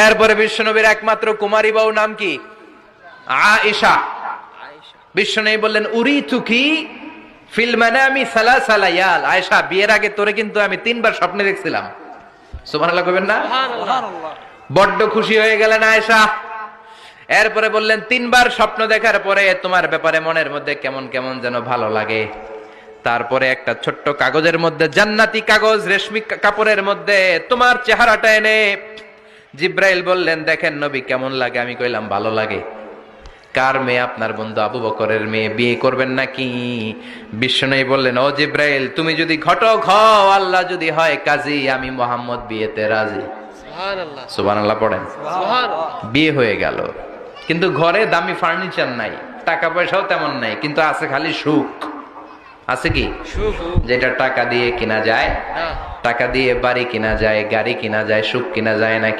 এরপরে বিশ্বনবীর একমাত্র কুমারী বউ নাম কি? আয়েশা। বিশ্বনবী বললেন উরিতু কি ফিল মানামি সালাসা লায়াল। আয়েশা, বিয়ের আগে তোরে কিন্তু আমি 3 বার স্বপ্নে দেখছিলাম। সুবহানাল্লাহ কইবেন না? সুবহানাল্লাহ। বড্ড খুশি হয়ে গেলেন আয়েশা। এরপরে বললেন 3 বার স্বপ্ন দেখার পরে তোমার ব্যাপারে মনের মধ্যে কেমন কেমন যেন ভালো লাগে। তারপরে একটা ছোট্ট কাগজের মধ্যে, জান্নাতি কাগজ, রেশমি কাপড়ের মধ্যে তোমার চেহারাটা এনে জিব্রাইল বললেন দেখেন নবী কেমন লাগে। আমি কইলাম ভালো লাগে। কার মেয়ে? আপনার বন্ধু আবু বকরের মেয়ে। বিয়ে করবেন নাকি? বিশ্বনবী বললেন ও জিব্রাইল, তুমি যদি ঘটক হও, আল্লাহ যদি হয় কাজী, আমি মুহাম্মদ বিয়েতে রাজি। সুবহানাল্লাহ। সুবহানাল্লাহ পড়েন। সুবহানাল্লাহ। বিয়ে হয়ে গেল, কিন্তু ঘরে দামি ফার্নিচার নাই, টাকা পয়সাও তেমন নাই, কিন্তু আছে খালি সুখ। আছে কি? সুখ। যেটা টাকা দিয়ে কিনা যায়? না। টাকা দিয়ে বাড়ি কিনা যায়, গাড়ি কিনা যায়, সুখ কিনা যায় নাকি?